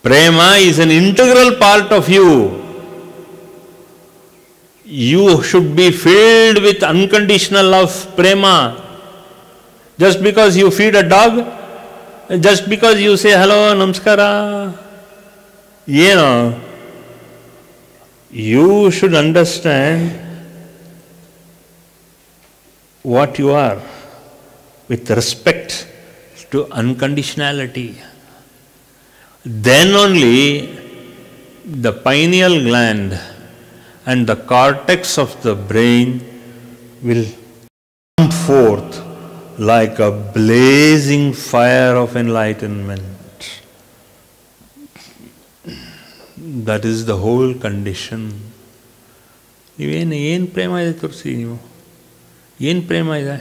Prema is an integral part of you. You should be filled with unconditional love, prema. Just because you feed a dog, just because you say hello, namaskara, you should understand what you are with respect to unconditionality. Then only the pineal gland and the cortex of the brain will come forth like a blazing fire of enlightenment. That is the whole condition. ಏನು ಪ್ರೇಮ ಇದೆ ತೋರಿಸಿ ನೀವು. ಏನು ಪ್ರೇಮ ಇದೆ?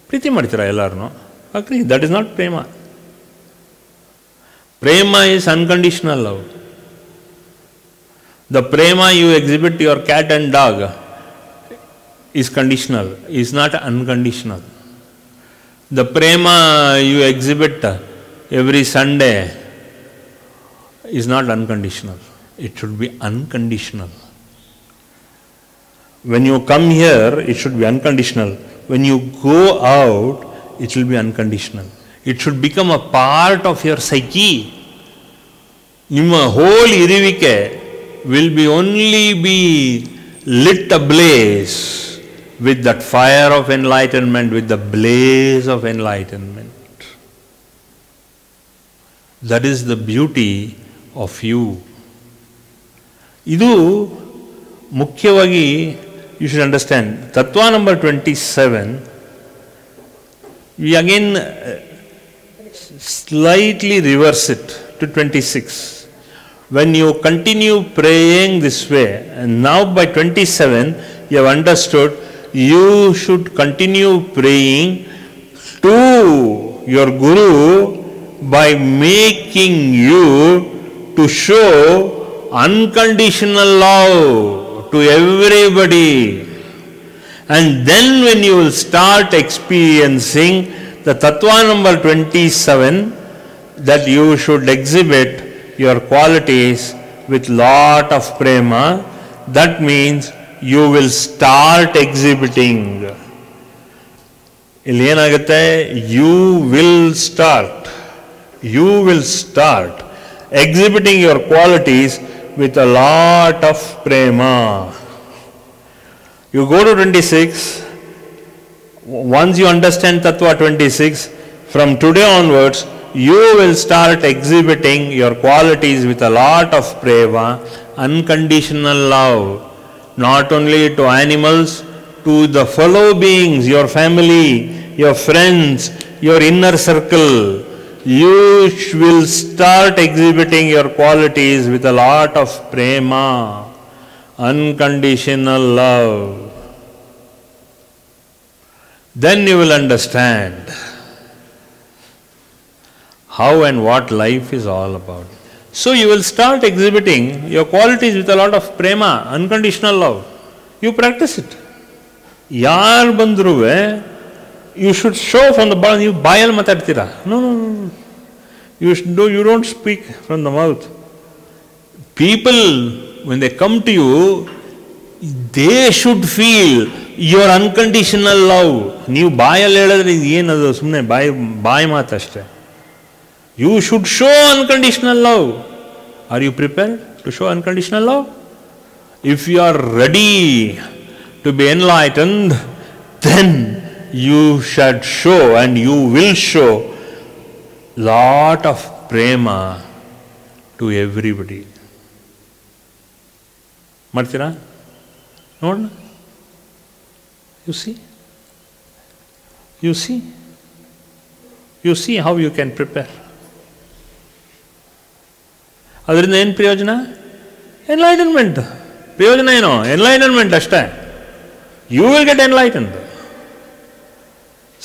ಪ್ರೀತಿ ಮಾಡ್ತೀರಾ ಎಲ್ಲರೂ? Agri, that is not Prema. Prema is unconditional love. The prema you exhibit to your cat and dog is conditional, is not unconditional. The prema you exhibit every Sunday is not unconditional. It should be unconditional. When you come here, it should be unconditional. When you go out, it will be unconditional. It should become a part of your psyche. Your whole irivike will be only be lit ablaze with that fire of enlightenment, with the blaze of enlightenment. That is the beauty of you. Idu ಮುಖ್ಯವಾಗಿ you should understand. Tattva number 27, we again slightly reverse it to 26. When you continue praying this way, and now by 27 you have understood, you should continue praying to your Guru by making you to show unconditional love to everybody. And then when you will start experiencing the Tattva number 27, that you should exhibit your qualities with lot of prema, that means you will start exhibiting. ಇಲ್ಲಿ ಏನಾಗುತ್ತೆ? You will start exhibiting your qualities with a lot of prema. You go to 26. Once you understand Tattva 26, from today onwards, you will start exhibiting your qualities with a lot of prema, unconditional love, not only to animals, to the fellow beings, your family, your friends, your inner circle. You will start exhibiting your qualities with a lot of prema, unconditional love. Then you will understand how and what life is all about. So you will start exhibiting your qualities with a lot of prema, unconditional love. You practice it. Yar bandruve, you should show from the bottom. You bayal matadtira. No. You don't speak from the mouth. People, when they come to you, they should feel your unconditional love. ನೀವು ಬಾಯಲ್ಲಿ ಹೇಳಿದ್ರೆ ಏನದು? ಸುಮ್ಮನೆ ಬಾಯಿ ಮಾತಷ್ಟೇ. You should show unconditional love. Are you prepared to show unconditional love? If you are ready to be enlightened, then you should show, and you will show, lot of prema to everybody. ಮಾಡ್ತೀರಾ? ನೋಡೋಣ. You see how you can prepare. ಅದರಿಂದ ಏನು ಪ್ರಯೋಜನ? Enlightenment. ಪ್ರಯೋಜನ ಏನೋ? Enlightenment ಅಷ್ಟೇ. You will get enlightened.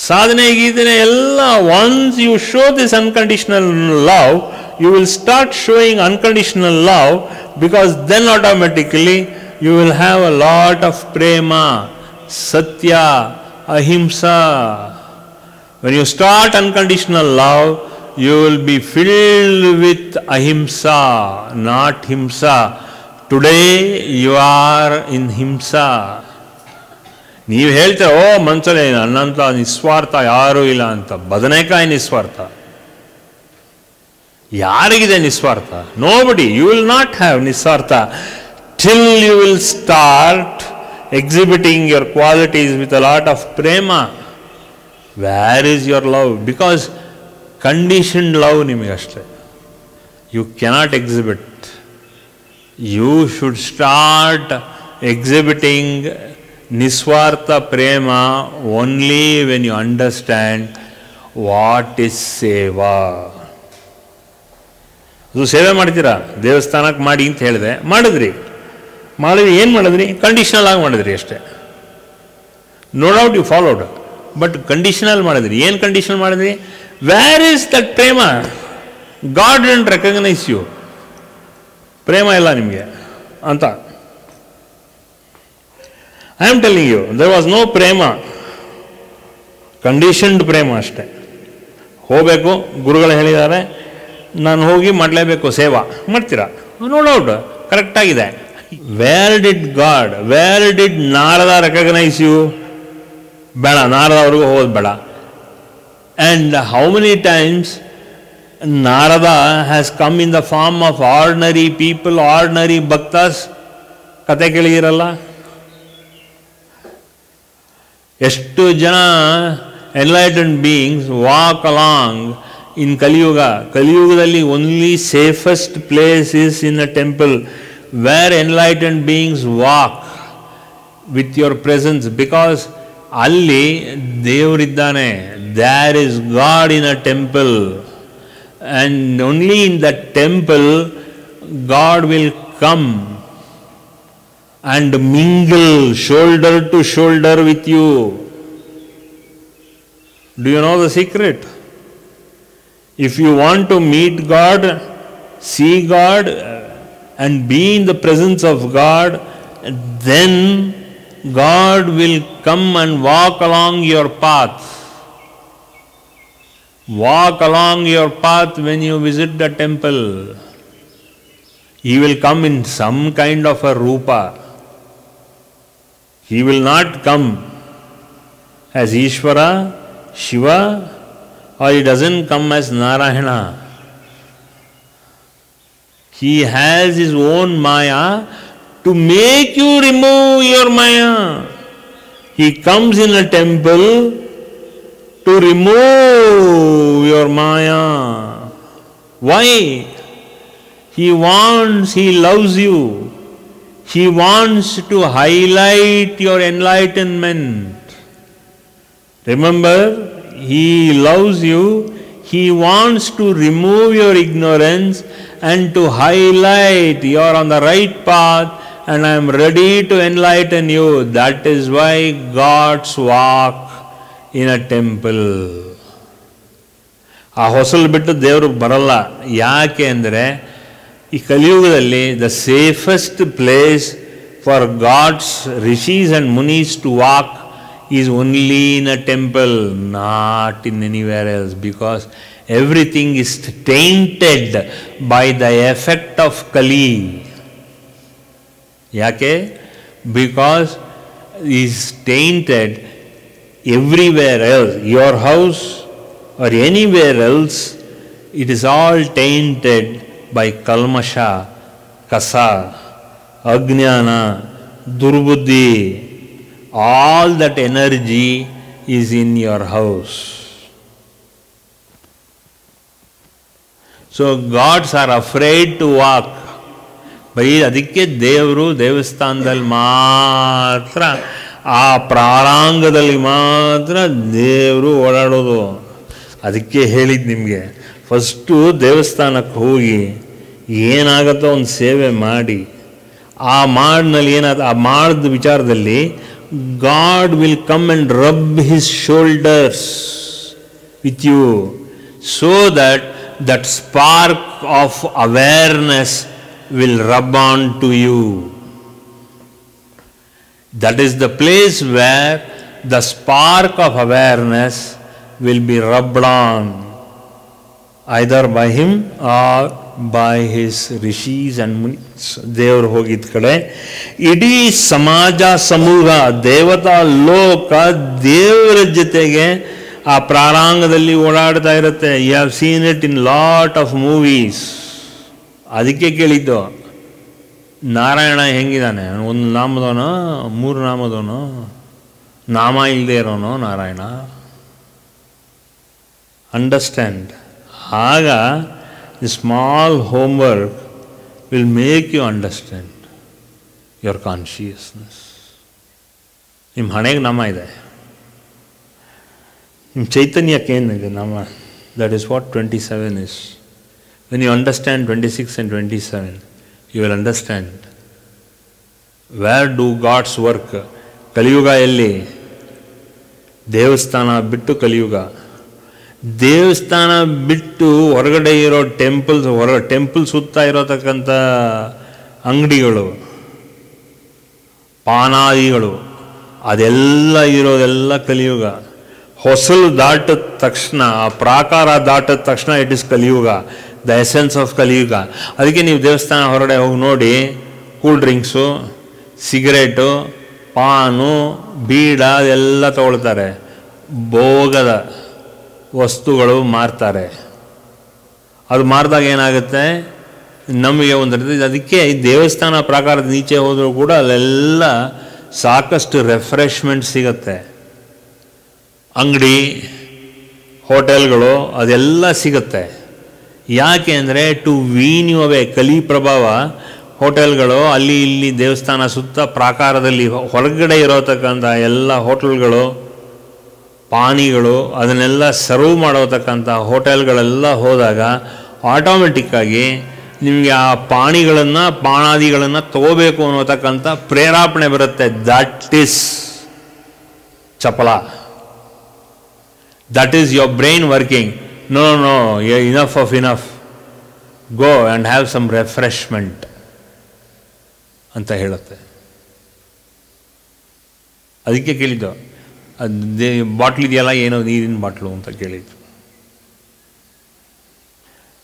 ಸಾಧನೆ ಗೀತನೆ ಎಲ್ಲ, once you show this unconditional love, you will start showing unconditional love, because then automatically you will have a lot of prema, satya, ahimsa. When you start unconditional love, you will be filled with ahimsa, not himsa. Today you are in himsa. ನೀವು ಹೇಳ್ತೀರ, ಓ ಮನ್ಸಲ್ಲಿ ನನ್ನಂತ ನಿಸ್ವಾರ್ಥ ಯಾರೂ ಇಲ್ಲ ಅಂತ. ಬದನೆಕಾಯಿ ನಿಸ್ವಾರ್ಥ. ಯಾರಿಗಿದೆ ನಿಸ್ವಾರ್ಥ? Nobody. You will not have niswartha till you will start exhibiting your qualities with a lot of prema. Where is your love? Because conditioned love ನಿಮಗಷ್ಟೇ. You cannot exhibit. You should start exhibiting niswartha prema only when you understand what is seva. ಅದು ಸೇವೆ ಮಾಡ್ತೀರಾ, ದೇವಸ್ಥಾನಕ್ಕೆ ಮಾಡಿ ಅಂತ ಹೇಳಿದೆ, ಮಾಡಿದ್ರಿ. ಏನು ಮಾಡಿದ್ರಿ? ಕಂಡೀಷನಲ್ ಆಗಿ ಮಾಡಿದ್ರಿ ಅಷ್ಟೇ. No doubt you followed, but conditional ಮಾಡಿದ್ರಿ. ಏನು ಕಂಡೀಷನಲ್ ಮಾಡಿದ್ರಿ? Where is that prema? God don't recognise you. ಪ್ರೇಮ ಇಲ್ಲ ನಿಮಗೆ ಅಂತ. I am telling you, there was no prema, conditioned prema ಅಷ್ಟೇ. ಹೋಗಬೇಕು, ಗುರುಗಳು ಹೇಳಿದ್ದಾರೆ, ನಾನು ಹೋಗಿ ಮಾಡಲೇಬೇಕು, ಸೇವಾ ಮಾಡ್ತೀರಾ, ನೋ ಡೌಟ್ ಕರೆಕ್ಟಾಗಿದೆ. Where did God, where did Narada recognise you? ಬೇಡ, ನಾರದ ಅವ್ರಿಗೂ ಹೋಗೋದು ಬೇಡ. And how many times Narada has come in the form of ordinary people, ordinary bhaktas. ಕತೆ ಕೇಳಿದಿರಲ್ಲ, ಎಷ್ಟು ಜನ enlightened beings walk along in Kaliyuga. ಕಲಿಯುಗದಲ್ಲಿ only safest place is in a temple where enlightened beings walk with your presence. Because ಅಲ್ಲಿ ದೇವರಿದ್ದಾನೆ. There is God in a temple, and only in the temple God will come and mingle shoulder to shoulder with you. Do you know the secret? If you want to meet God, see God, and be in the presence of God, then God will come and walk along your path. Walk along your path when you visit the temple. He will come in some kind of a rupa. He will not come as Ishvara, Shiva, or he doesn't come as Narayana. He has his own Maya to make you remove your Maya. He comes in a temple to remove your Maya. Why? He wants, he loves you. He wants to highlight your enlightenment. Remember, He loves you. He wants to remove your ignorance and to highlight you are on the right path and I am ready to enlighten you. That is why God's walk in a temple. ಆ ಹೊಸಲು ಬಿಟ್ಟು ದೇವರು ಬರಲ್ಲ. ಯಾಕೆ ಅಂದರೆ ಈ ಕಲಿಯುಗದಲ್ಲಿ the safest place for gods rishis and munis to walk is only in a temple, not in anywhere else. Because everything is tainted by the effect of Kali. ಯಾಕೆ? Because is tainted everywhere else. Your house or anywhere else, it is all tainted by kalmasha, kasa, ajnana, durbuddhi. All that energy is in your house. So gods are afraid to walk. ಬರೀ ಅದಕ್ಕೆ ದೇವರು ದೇವಸ್ಥಾನದಲ್ಲಿ ಮಾತ್ರ, ಆ ಪ್ರಾರಾಂಗದಲ್ಲಿ ಮಾತ್ರ ದೇವರು ಓಡಾಡೋದು. ಅದಕ್ಕೆ ಹೇಳಿದ್ದು ನಿಮಗೆ, ಫಸ್ಟು ದೇವಸ್ಥಾನಕ್ಕೆ ಹೋಗಿ ಏನಾಗುತ್ತೋ ಒಂದು ಸೇವೆ ಮಾಡಿ, ಆ ಮಾಡಿನಲ್ಲಿ ಏನಾದ ಆ ಮಾಡಿದ ವಿಚಾರದಲ್ಲಿ God will come and rub his shoulders with you, so that spark of awareness will rub on to you. That is the place where the spark of awareness will be rubbed on. either by him or by his rishis and munis. ದೇವರು ಹೋಗಿದ್ದ ಕಡೆ ಇಡೀ ಸಮಾಜ ಸಮೂಹ ದೇವತಾ ಲೋಕ ದೇವರ ಜೊತೆಗೆ ಆ ಪ್ರಾರಾಂಗದಲ್ಲಿ ಓಡಾಡ್ತಾ ಇರುತ್ತೆ. You have seen it in lot of movies. ಅದಕ್ಕೆ ಕೇಳಿದ್ದು ನಾರಾಯಣ ಹೆಂಗಿದ್ದಾನೆ, ಒಂದು ನಾಮದವನೋ ಮೂರು ನಾಮದವನೋ, ನಾಮ ಇಲ್ಲದೆ ಇರೋನೋ ನಾರಾಯಣ. ಅಂಡರ್ಸ್ಟ್ಯಾಂಡ್. ಆಗ the small homework will make you understand your consciousness. ನಿಮ್ಮ ಹಣೆಗೆ ನಾಮ ಇದೆ, ನಿಮ್ಮ ಚೈತನ್ಯಕ್ಕೆ ಏನಿದೆ ನಾಮ. That is what 27 is. When you understand 26 and 27, you will understand where do God's work. ಕಲಿಯುಗ ಎಲ್ಲಿ? ದೇವಸ್ಥಾನ ಬಿಟ್ಟು ಕಲಿಯುಗ. ದೇವಸ್ಥಾನ ಬಿಟ್ಟು ಹೊರಗಡೆ ಇರೋ ಟೆಂಪಲ್ ಸುತ್ತ ಇರೋತಕ್ಕಂಥ ಅಂಗಡಿಗಳು, ಪಾನಾದಿಗಳು, ಅದೆಲ್ಲ ಇರೋದೆಲ್ಲ ಕಲಿಯುಗ. ಹೊಸಲು ದಾಟಿದ ತಕ್ಷಣ, ಆ ಪ್ರಾಕಾರ ದಾಟಿದ ತಕ್ಷಣ ಇಟ್ ಇಸ್ ಕಲಿಯುಗ, ದ ಎಸೆನ್ಸ್ ಆಫ್ ಕಲಿಯುಗ. ಅದಕ್ಕೆ ನೀವು ದೇವಸ್ಥಾನ ಹೊರಗಡೆ ಹೋಗಿ ನೋಡಿ, ಕೂಲ್ ಡ್ರಿಂಕ್ಸು, ಸಿಗರೇಟು, ಪಾನು, ಬೀಡ ಎಲ್ಲ ತಗೊಳ್ತಾರೆ, ಭೋಗದ ವಸ್ತುಗಳು ಮಾರ್ತಾರೆ. ಅದು ಮಾರಿದಾಗ ಏನಾಗುತ್ತೆ, ನಮಗೆ ಒಂದು ರೀತಿ. ಅದಕ್ಕೆ ದೇವಸ್ಥಾನ ಪ್ರಾಕಾರದ ನೀಚೆ ಹೋದರೂ ಕೂಡ ಅಲ್ಲೆಲ್ಲ ಸಾಕಷ್ಟು ರೆಫ್ರೆಶ್ಮೆಂಟ್ ಸಿಗುತ್ತೆ. ಅಂಗಡಿ, ಹೋಟೆಲ್ಗಳು ಅದೆಲ್ಲ ಸಿಗುತ್ತೆ. ಯಾಕೆ ಅಂದರೆ ಟು ವೀನ್ ಯು ಅವೇ. ಕಲಿ ಪ್ರಭಾವ. ಹೋಟೆಲ್ಗಳು ಅಲ್ಲಿ ಇಲ್ಲಿ ದೇವಸ್ಥಾನ ಸುತ್ತ ಪ್ರಾಕಾರದಲ್ಲಿ ಹೊರಗಡೆ ಇರೋತಕ್ಕಂಥ ಎಲ್ಲ ಹೋಟೆಲ್ಗಳು, ಪಾನಿಗಳು, ಅದನ್ನೆಲ್ಲ ಸರ್ವ್ ಮಾಡೋತಕ್ಕಂಥ ಹೋಟೆಲ್ಗಳೆಲ್ಲ ಹೋದಾಗ ಆಟೋಮೆಟಿಕ್ಕಾಗಿ ನಿಮಗೆ ಆ ಪಾನಾದಿಗಳನ್ನು ತಗೋಬೇಕು ಅನ್ನೋತಕ್ಕಂಥ ಪ್ರೇರೇಪಣೆ ಬರುತ್ತೆ. That is chapala. That is your brain working. No enough of enough, go and have some refreshment ಅಂತ ಹೇಳುತ್ತೆ. ಅದಕ್ಕೆ ಕೇಳಿದ್ದು, ಬಾಟ್ಲ್ ಇದೆಯಲ್ಲ, ಏನೋ ನೀರಿನ ಬಾಟ್ಲು ಅಂತ ಕೇಳಿದ್ದು.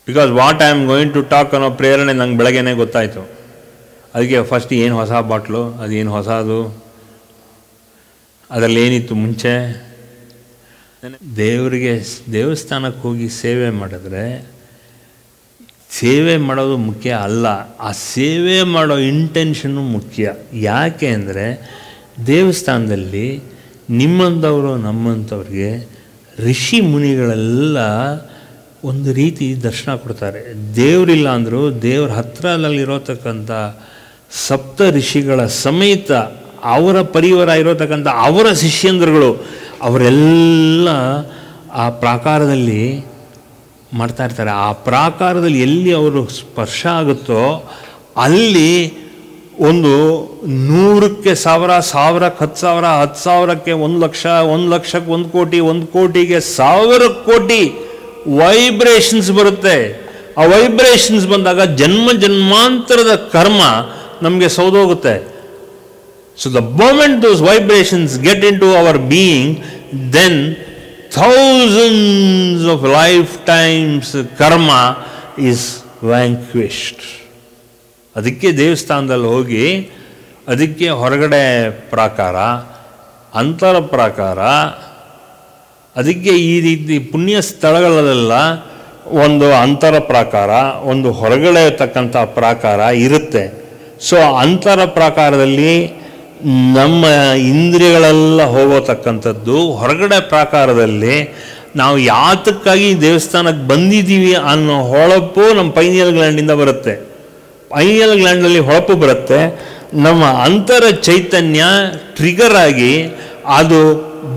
Because what I am going to talk ಅನ್ನೋ ಪ್ರೇರಣೆ ನಂಗೆ ಬೆಳಗ್ಗೆನೇ ಗೊತ್ತಾಯಿತು. ಅದಕ್ಕೆ ಫಸ್ಟ್ ಏನು ಹೊಸ ಬಾಟ್ಲು, ಅದೇನು ಹೊಸದು, ಅದರಲ್ಲಿ ಏನಿತ್ತು ಮುಂಚೆ. ದೇವರಿಗೆ ದೇವಸ್ಥಾನಕ್ಕೆ ಹೋಗಿ ಸೇವೆ ಮಾಡಿದ್ರೆ ಸೇವೆ ಮಾಡೋದು ಮುಖ್ಯ ಅಲ್ಲ, ಆ ಸೇವೆ ಮಾಡೋ ಇಂಟೆನ್ಷನ್ನು ಮುಖ್ಯ. ಯಾಕೆ ಅಂದರೆ ದೇವಸ್ಥಾನದಲ್ಲಿ ನಿಮ್ಮಂಥವರು ನಮ್ಮಂಥವ್ರಿಗೆ ಋಷಿ ಮುನಿಗಳೆಲ್ಲ ಒಂದು ರೀತಿ ದರ್ಶನ ಕೊಡ್ತಾರೆ. ದೇವರಿಲ್ಲ ಅಂದರೂ ದೇವ್ರ ಹತ್ರದಲ್ಲಿರೋತಕ್ಕಂಥ ಸಪ್ತ ಋಷಿಗಳ ಸಮೇತ ಅವರ ಪರಿವಾರ ಇರೋತಕ್ಕಂಥ ಅವರ ಶಿಷ್ಯಂದ್ರಗಳು ಅವರೆಲ್ಲ ಆ ಪ್ರಾಕಾರದಲ್ಲಿ ಮಾಡ್ತಾಯಿರ್ತಾರೆ. ಆ ಪ್ರಾಕಾರದಲ್ಲಿ ಎಲ್ಲಿ ಅವರು ಸ್ಪರ್ಶ ಆಗುತ್ತೋ ಅಲ್ಲಿ ಒಂದು 100ಕ್ಕೆ 1000, 1000ಕ್ಕೆ 10,000, 10,000ಕ್ಕೆ 1,00,000, 1,00,000ಕ್ಕೆ 1 ಕೋಟಿ, 1 ಕೋಟಿಗೆ 1,000 ಕೋಟಿ ವೈಬ್ರೇಷನ್ಸ್ ಬರುತ್ತೆ. ಆ ವೈಬ್ರೇಷನ್ಸ್ ಬಂದಾಗ ಜನ್ಮಾಂತರದ ಕರ್ಮ ನಮಗೆ ಸೌದೋಗುತ್ತೆ. So the moment those vibrations get into our being, then thousands of lifetimes karma is vanquished. ಅದಕ್ಕೆ ದೇವಸ್ಥಾನದಲ್ಲಿ ಹೋಗಿ, ಅದಕ್ಕೆ ಹೊರಗಡೆ ಪ್ರಾಕಾರ, ಅಂತರ ಪ್ರಾಕಾರ, ಅದಕ್ಕೆ ಈ ರೀತಿ ಪುಣ್ಯ ಸ್ಥಳಗಳಲ್ಲೆಲ್ಲ ಒಂದು ಅಂತರ ಪ್ರಾಕಾರ, ಒಂದು ಹೊರಗಡೆ ಇರತಕ್ಕಂಥ ಪ್ರಾಕಾರ ಇರುತ್ತೆ. ಸೊ ಅಂತರ ಪ್ರಾಕಾರದಲ್ಲಿ ನಮ್ಮ ಇಂದ್ರಿಯಗಳೆಲ್ಲ ಹೋಗೋತಕ್ಕಂಥದ್ದು, ಹೊರಗಡೆ ಪ್ರಾಕಾರದಲ್ಲಿ ನಾವು ಯಾತಕ್ಕಾಗಿ ದೇವಸ್ಥಾನಕ್ಕೆ ಬಂದಿದ್ದೀವಿ ಅನ್ನೋ ಹೊಳಪು ನಮ್ಮ ಪೈನಿಯಲ್ ಗ್ಲ್ಯಾಂಡಿಂದ ಬರುತ್ತೆ. ಪೈನಿಯಲ್ ಗ್ಲ್ಯಾಂಡಲ್ಲಿ ಹೊಳಪು ಬರುತ್ತೆ, ನಮ್ಮ ಅಂತರ ಚೈತನ್ಯ ಟ್ರಿಗರ್ ಆಗಿ ಅದು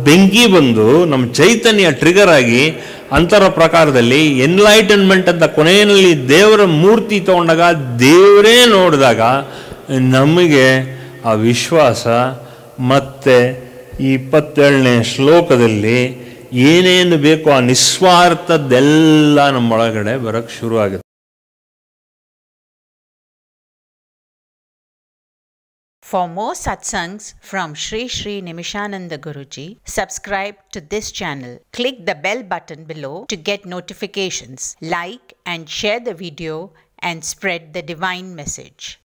ಬೆಂಕಿ ಬಂದು ನಮ್ಮ ಚೈತನ್ಯ ಟ್ರಿಗರ್ ಆಗಿ ಅಂತರ ಪ್ರಕಾರದಲ್ಲಿ ಎನ್ಲೈಟನ್ಮೆಂಟ್ ಅಂತ ಕೊನೆಯಲ್ಲಿ ದೇವರ ಮೂರ್ತಿ ತಗೊಂಡಾಗ, ದೇವರೇ ನೋಡಿದಾಗ ನಮಗೆ ಆ ವಿಶ್ವಾಸ ಮತ್ತು ಈ 27ನೇ ಶ್ಲೋಕದಲ್ಲಿ ಏನೇನು ಬೇಕೋ ಆ ನಿಸ್ವಾರ್ಥದ್ದೆಲ್ಲ ನಮ್ಮೊಳಗಡೆ ಬರೋಕ್ಕೆ ಶುರುವಾಗುತ್ತೆ. For more satsangs from Sri Sri Nimishananda Guruji, subscribe to this channel. Click the bell button below to get notifications. Like and share the video and spread the divine message.